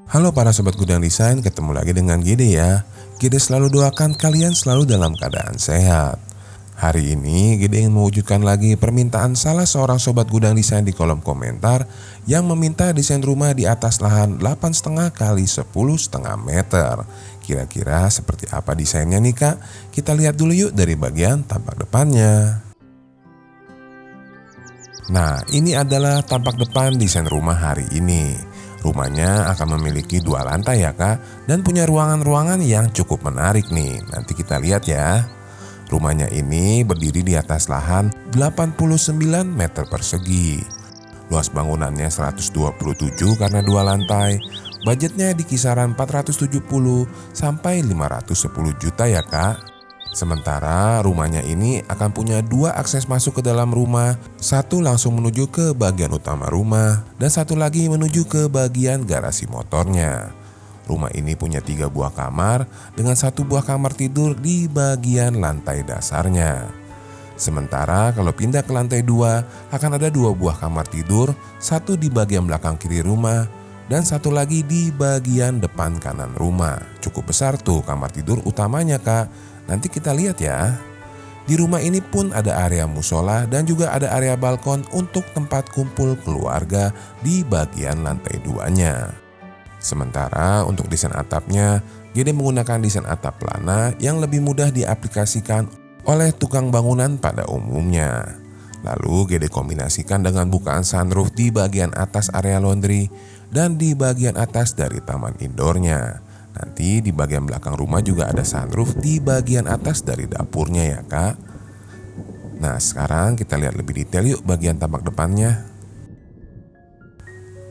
Halo para sobat gudang desain, ketemu lagi dengan Gede ya. Gede selalu doakan kalian selalu dalam keadaan sehat. Hari ini Gede ingin mewujudkan lagi permintaan salah seorang sobat gudang desain di kolom komentar yang meminta desain rumah di atas lahan 8,5 kali 10,5 meter. Kira-kira seperti apa desainnya nih kak? Kita lihat dulu yuk dari bagian tampak depannya. Nah, ini adalah tampak depan desain rumah hari ini. Rumahnya akan memiliki 2 lantai ya kak, dan punya ruangan-ruangan yang cukup menarik nih. Nanti kita lihat ya. Rumahnya ini berdiri di atas lahan 89 meter persegi. Luas bangunannya 127 karena 2 lantai. Budgetnya di kisaran 470 sampai 510 juta ya kak. Sementara rumahnya ini akan punya 2 akses masuk ke dalam rumah, satu langsung menuju ke bagian utama rumah, dan satu lagi menuju ke bagian garasi motornya. Rumah ini punya 3 buah kamar dengan 1 buah kamar tidur di bagian lantai dasarnya. Sementara kalau pindah ke lantai 2 akan ada 2 buah kamar tidur, satu di bagian belakang kiri rumah, dan satu lagi di bagian depan kanan rumah. Cukup besar tuh kamar tidur utamanya kak. Nanti kita lihat ya. Di rumah ini pun ada area musola dan juga ada area balkon untuk tempat kumpul keluarga di bagian lantai 2-nya. Sementara untuk desain atapnya, Gede menggunakan desain atap pelana yang lebih mudah diaplikasikan oleh tukang bangunan pada umumnya. Lalu Gede kombinasikan dengan bukaan sunroof di bagian atas area laundry dan di bagian atas dari taman indoornya. Nanti di bagian belakang rumah juga ada sunroof di bagian atas dari dapurnya ya kak. Nah sekarang kita lihat lebih detail yuk bagian tampak depannya.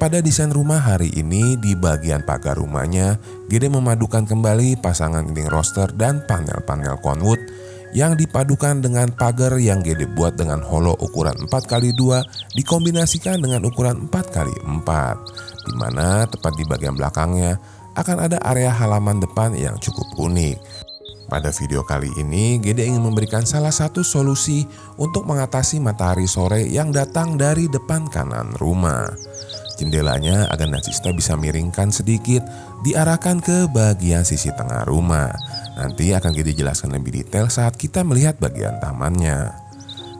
Pada desain rumah hari ini di bagian pagar rumahnya, Gede memadukan kembali pasangan dinding roster dan panel-panel conwood yang dipadukan dengan pagar yang Gede buat dengan holo ukuran 4x2 dikombinasikan dengan ukuran 4x4, di mana tepat di bagian belakangnya akan ada area halaman depan yang cukup unik. Pada video kali ini, Gede ingin memberikan salah satu solusi untuk mengatasi matahari sore yang datang dari depan kanan rumah. Jendelanya agar Natsista bisa miringkan sedikit, diarahkan ke bagian sisi tengah rumah. Nanti akan Gede jelaskan lebih detail saat kita melihat bagian tamannya.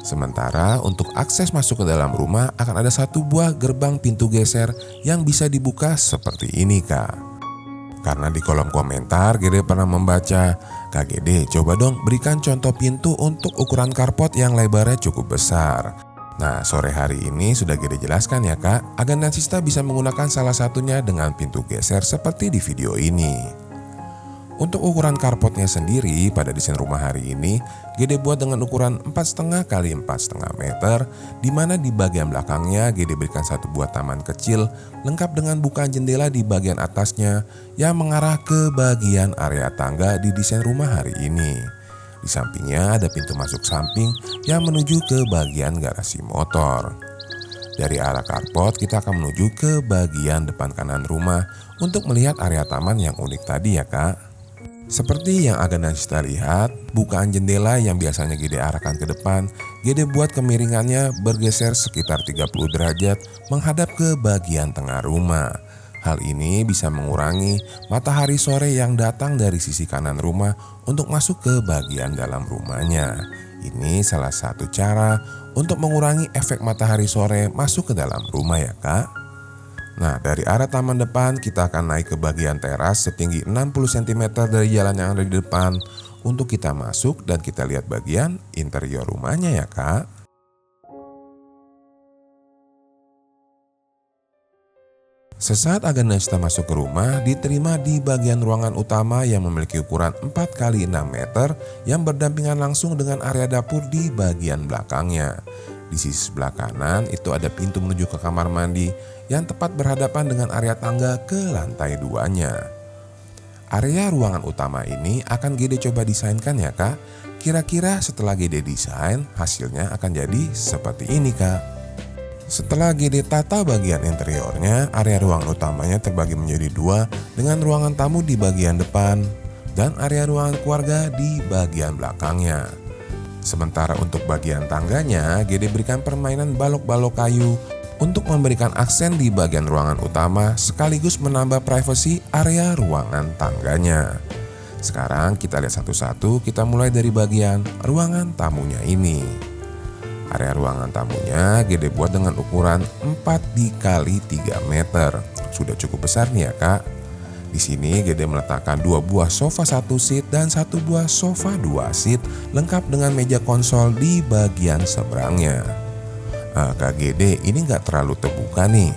Sementara untuk akses masuk ke dalam rumah akan ada 1 buah gerbang pintu geser yang bisa dibuka seperti ini kak. Karena di kolom komentar Gede pernah membaca, "Kak Gede, coba dong berikan contoh pintu untuk ukuran carport yang lebarnya cukup besar." Nah, sore hari ini sudah Gede jelaskan ya kak, agar Natsista bisa menggunakan salah satunya dengan pintu geser seperti di video ini. Untuk ukuran carportnya sendiri pada desain rumah hari ini, Gede buat dengan ukuran 4,5 kali 4,5 meter, di mana di bagian belakangnya Gede berikan 1 buah taman kecil lengkap dengan bukaan jendela di bagian atasnya yang mengarah ke bagian area tangga di desain rumah hari ini. Di sampingnya ada pintu masuk samping yang menuju ke bagian garasi motor. Dari arah carport kita akan menuju ke bagian depan kanan rumah untuk melihat area taman yang unik tadi ya kak. Seperti yang akan Natsista lihat, bukaan jendela yang biasanya Gede arahkan ke depan, Gede buat kemiringannya bergeser sekitar 30 derajat menghadap ke bagian tengah rumah. Hal ini bisa mengurangi matahari sore yang datang dari sisi kanan rumah untuk masuk ke bagian dalam rumahnya. Ini salah satu cara untuk mengurangi efek matahari sore masuk ke dalam rumah ya kak. Nah dari arah taman depan kita akan naik ke bagian teras setinggi 60 cm dari jalan yang ada di depan untuk kita masuk dan kita lihat bagian interior rumahnya ya kak. Sesaat agan Natsista masuk ke rumah, diterima di bagian ruangan utama yang memiliki ukuran 4x6 meter yang berdampingan langsung dengan area dapur di bagian belakangnya. Di sisi sebelah kanan itu ada pintu menuju ke kamar mandi yang tepat berhadapan dengan area tangga ke lantai 2-nya. Area ruangan utama ini akan Gede coba desainkan ya kak. Kira-kira setelah Gede desain hasilnya akan jadi seperti ini kak. Setelah Gede tata bagian interiornya, area ruangan utamanya terbagi menjadi 2 dengan ruangan tamu di bagian depan dan area ruangan keluarga di bagian belakangnya. Sementara untuk bagian tangganya, Gede berikan permainan balok-balok kayu untuk memberikan aksen di bagian ruangan utama sekaligus menambah privasi area ruangan tangganya. Sekarang kita lihat satu-satu, kita mulai dari bagian ruangan tamunya ini. Area ruangan tamunya Gede buat dengan ukuran 4x3 meter. Sudah cukup besar nih ya kak. Di sini Gede meletakkan 2 buah sofa 1 seat dan 1 buah sofa 2 seat lengkap dengan meja konsol di bagian seberangnya. Kak Gede ini nggak terlalu terbuka nih.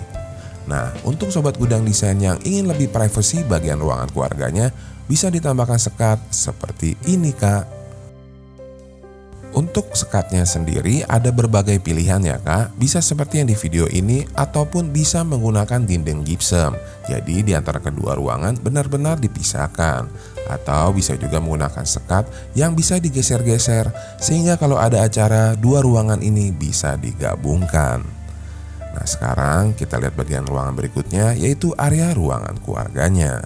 Nah, untuk sobat gudang desain yang ingin lebih privasi bagian ruangan keluarganya, bisa ditambahkan sekat seperti ini kak. Untuk sekatnya sendiri ada berbagai pilihan ya kak, bisa seperti yang di video ini ataupun bisa menggunakan dinding gypsum. Jadi di antara kedua ruangan benar-benar dipisahkan. Atau bisa juga menggunakan sekat yang bisa digeser-geser sehingga kalau ada acara dua ruangan ini bisa digabungkan. Nah sekarang kita lihat bagian ruangan berikutnya yaitu area ruangan keluarganya.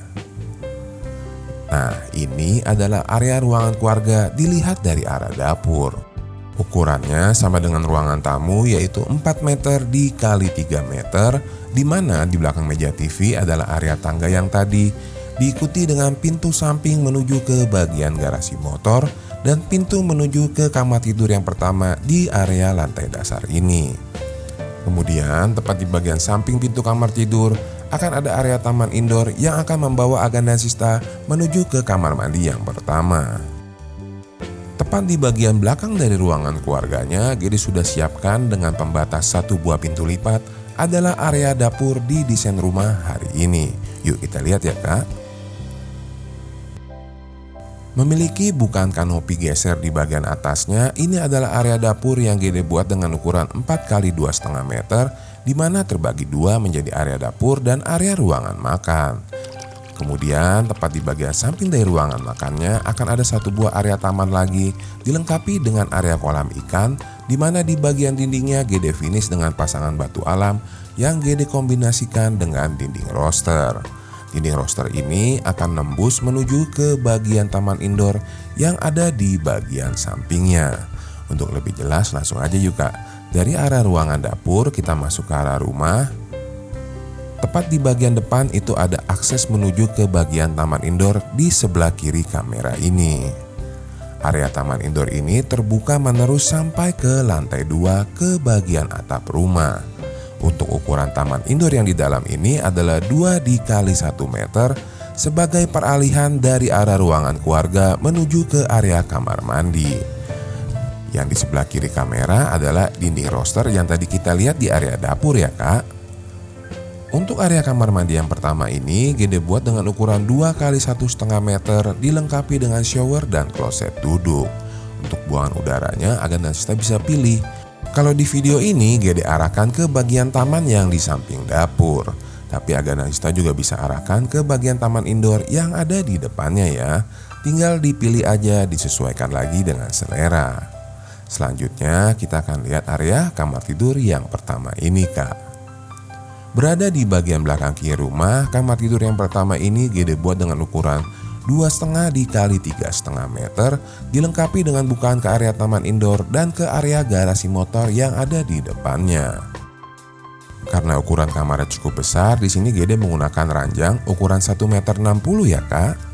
Nah, ini adalah area ruangan keluarga dilihat dari arah dapur. Ukurannya sama dengan ruangan tamu yaitu 4 meter dikali 3 meter, di mana di belakang meja TV adalah area tangga yang tadi, diikuti dengan pintu samping menuju ke bagian garasi motor dan pintu menuju ke kamar tidur yang pertama di area lantai dasar ini. Kemudian tepat di bagian samping pintu kamar tidur akan ada area taman indoor yang akan membawa Agandasista menuju ke kamar mandi yang pertama. Tepat di bagian belakang dari ruangan keluarganya, Gede sudah siapkan dengan pembatas 1 buah pintu lipat adalah area dapur di desain rumah hari ini. Yuk kita lihat ya kak. Memiliki bukan kanopi geser di bagian atasnya, ini adalah area dapur yang Gede buat dengan ukuran 4x2,5 meter, di mana terbagi 2 menjadi area dapur dan area ruangan makan. Kemudian tepat di bagian samping dari ruangan makannya akan ada 1 buah area taman lagi, dilengkapi dengan area kolam ikan, di mana di bagian dindingnya Gede finish dengan pasangan batu alam yang Gede kombinasikan dengan dinding roster. Dinding roster ini akan nembus menuju ke bagian taman indoor yang ada di bagian sampingnya. Untuk lebih jelas langsung aja yuk kak. Dari arah ruangan dapur kita masuk ke arah rumah. Tepat di bagian depan itu ada akses menuju ke bagian taman indoor di sebelah kiri kamera ini. Area taman indoor ini terbuka menerus sampai ke lantai 2 ke bagian atap rumah. Untuk ukuran taman indoor yang di dalam ini adalah 2x1 meter sebagai peralihan dari arah ruangan keluarga menuju ke area kamar mandi. Yang di sebelah kiri kamera adalah dinding roster yang tadi kita lihat di area dapur ya kak. Untuk area kamar mandi yang pertama ini Gede buat dengan ukuran 2x1,5 meter dilengkapi dengan shower dan kloset duduk. Untuk buangan udaranya Agandasista bisa pilih. Kalau di video ini Gede arahkan ke bagian taman yang di samping dapur. Tapi Agandasista juga bisa arahkan ke bagian taman indoor yang ada di depannya ya. Tinggal dipilih aja, disesuaikan lagi dengan selera. Selanjutnya kita akan lihat area kamar tidur yang pertama ini kak. Berada di bagian belakang kiri rumah, kamar tidur yang pertama ini Gede buat dengan ukuran 2,5x3,5 meter, dilengkapi dengan bukaan ke area taman indoor dan ke area garasi motor yang ada di depannya. Karena ukuran kamarnya cukup besar, di sini Gede menggunakan ranjang ukuran 1,60 meter ya kak.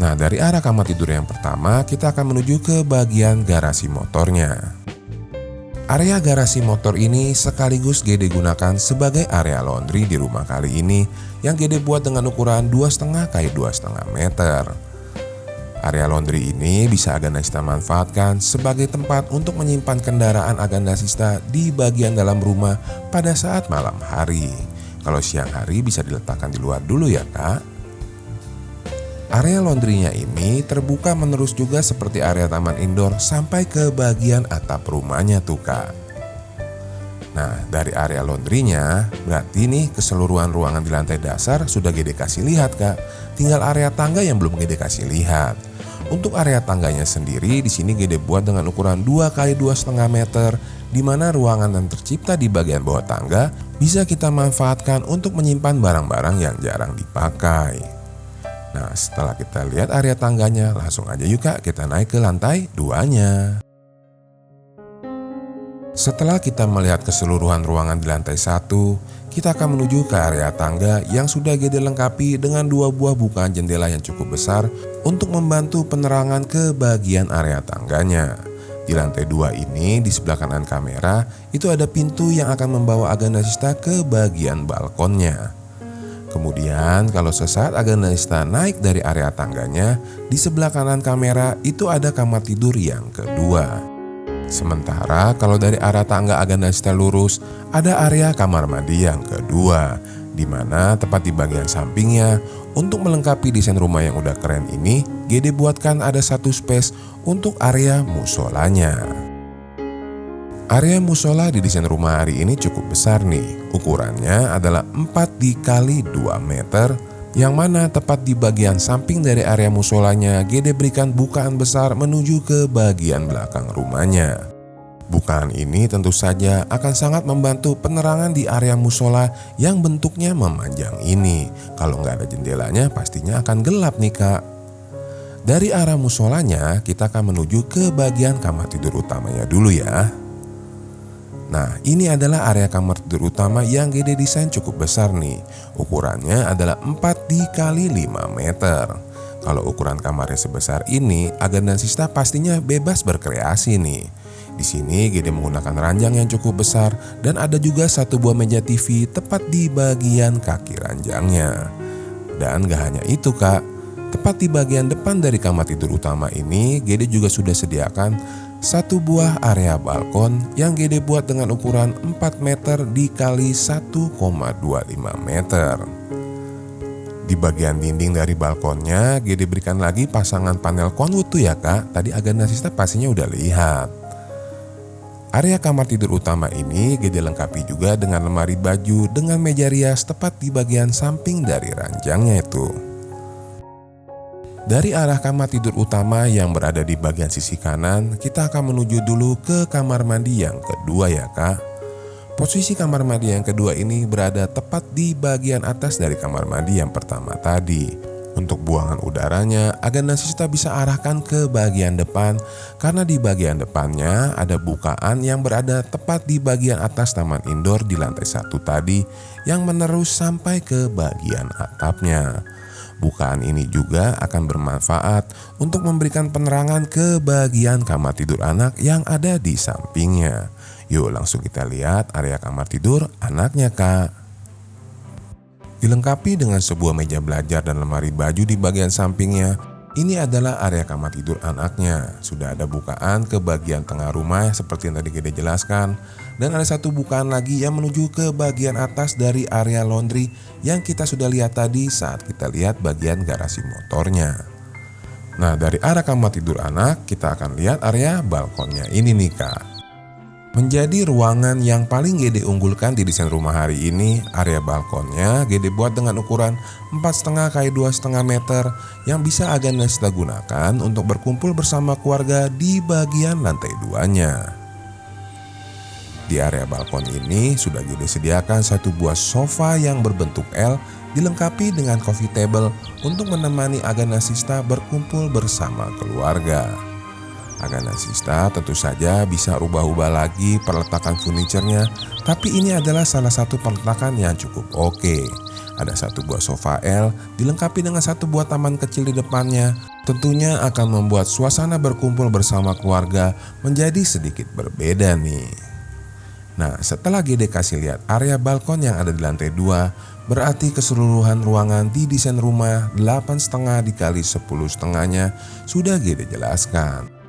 Nah dari arah kamar tidur yang pertama kita akan menuju ke bagian garasi motornya. Area garasi motor ini sekaligus Gede gunakan sebagai area laundry di rumah kali ini yang Gede buat dengan ukuran 2,5x2,5 meter. Area laundry ini bisa Agandasista manfaatkan sebagai tempat untuk menyimpan kendaraan Agandasista di bagian dalam rumah pada saat malam hari. Kalau siang hari bisa diletakkan di luar dulu ya kak. Area laundrynya ini terbuka menerus juga seperti area taman indoor sampai ke bagian atap rumahnya tuh kak. Nah dari area laundrynya berarti nih keseluruhan ruangan di lantai dasar sudah Gede kasih lihat kak. Tinggal area tangga yang belum Gede kasih lihat. Untuk area tangganya sendiri di sini Gede buat dengan ukuran 2x2,5 meter, di mana ruangan yang tercipta di bagian bawah tangga bisa kita manfaatkan untuk menyimpan barang-barang yang jarang dipakai. Nah setelah kita lihat area tangganya, langsung aja yuk kak kita naik ke lantai 2-nya. Setelah kita melihat keseluruhan ruangan di lantai 1, kita akan menuju ke area tangga yang sudah Gede lengkapi dengan 2 buah bukaan jendela yang cukup besar untuk membantu penerangan ke bagian area tangganya. Di lantai 2 ini, di sebelah kanan kamera, itu ada pintu yang akan membawa Agatha Sista ke bagian balkonnya. Kemudian kalau sesaat Agatha Sista naik dari area tangganya, di sebelah kanan kamera itu ada kamar tidur yang kedua. Sementara kalau dari arah tangga Agatha Sista lurus, ada area kamar mandi yang kedua, di mana tepat di bagian sampingnya. Untuk melengkapi desain rumah yang udah keren ini, Gede buatkan ada satu space untuk area musolanya. Area musola di desain rumah hari ini cukup besar nih. Ukurannya adalah 4 x 2 meter, yang mana tepat di bagian samping dari area musolanya Gede berikan bukaan besar menuju ke bagian belakang rumahnya. Bukaan ini tentu saja akan sangat membantu penerangan di area musola yang bentuknya memanjang ini. Kalau nggak ada jendelanya pastinya akan gelap nih kak. Dari arah musolanya kita akan menuju ke bagian kamar tidur utamanya dulu ya. Nah, ini adalah area kamar tidur utama yang Gede desain cukup besar nih. Ukurannya adalah 4 x 5 meter. Kalau ukuran kamarnya sebesar ini, Agatha Sista pastinya bebas berkreasi nih. Di sini Gede menggunakan ranjang yang cukup besar dan ada juga satu buah meja TV tepat di bagian kaki ranjangnya. Dan gak hanya itu kak, tepat di bagian depan dari kamar tidur utama ini, Gede juga sudah sediakan satu buah area balkon yang Gede buat dengan ukuran 4 meter dikali 1,25 meter. Di bagian dinding dari balkonnya Gede berikan lagi pasangan panel conwood tuh ya kak. Tadi Agatha Sista pastinya udah lihat. Area kamar tidur utama ini Gede lengkapi juga dengan lemari baju dengan meja rias tepat di bagian samping dari ranjangnya itu. Dari arah kamar tidur utama yang berada di bagian sisi kanan, kita akan menuju dulu ke kamar mandi yang kedua ya kak. Posisi kamar mandi yang kedua ini berada tepat di bagian atas dari kamar mandi yang pertama tadi. Untuk buangan udaranya, Agatha Sista bisa arahkan ke bagian depan karena di bagian depannya ada bukaan yang berada tepat di bagian atas taman indoor di lantai 1 tadi yang menerus sampai ke bagian atapnya. Bukaan ini juga akan bermanfaat untuk memberikan penerangan ke bagian kamar tidur anak yang ada di sampingnya. Yuk langsung kita lihat area kamar tidur anaknya kak. Dilengkapi dengan sebuah meja belajar dan lemari baju di bagian sampingnya. Ini adalah area kamar tidur anaknya. Sudah ada bukaan ke bagian tengah rumah seperti yang tadi Gede jelaskan. Dan ada satu bukaan lagi yang menuju ke bagian atas dari area laundry yang kita sudah lihat tadi saat kita lihat bagian garasi motornya. Nah, dari arah kamar tidur anak kita akan lihat area balkonnya ini nih kak. Menjadi ruangan yang paling Gede unggulkan di desain rumah hari ini, area balkonnya Gede buat dengan ukuran 4,5 x 2,5 meter yang bisa Agatha Sista gunakan untuk berkumpul bersama keluarga di bagian lantai 2-nya. Di area balkon ini sudah Gede sediakan satu buah sofa yang berbentuk L dilengkapi dengan coffee table untuk menemani Agatha Sista berkumpul bersama keluarga. Agatha Sista tentu saja bisa ubah-ubah lagi perletakan furniturnya, tapi ini adalah salah satu perletakan yang cukup oke. Ada satu buah sofa L dilengkapi dengan satu buah taman kecil di depannya. Tentunya akan membuat suasana berkumpul bersama keluarga menjadi sedikit berbeda nih. Nah, setelah Gede kasih lihat area balkon yang ada di lantai 2, berarti keseluruhan ruangan di desain rumah 8,5 dikali 10,5-nya sudah Gede jelaskan.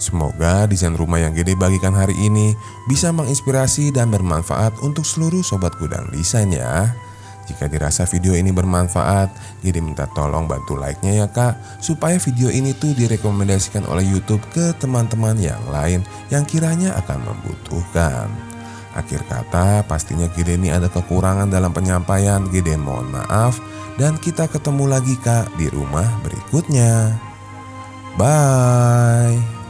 Semoga desain rumah yang Gede bagikan hari ini bisa menginspirasi dan bermanfaat untuk seluruh sobat gudang desain ya. Jika dirasa video ini bermanfaat, Gede minta tolong bantu like-nya ya kak, supaya video ini tuh direkomendasikan oleh YouTube ke teman-teman yang lain yang kiranya akan membutuhkan. Akhir kata, pastinya Gede ini ada kekurangan dalam penyampaian. Gede mohon maaf, dan kita ketemu lagi kak di rumah berikutnya. Bye.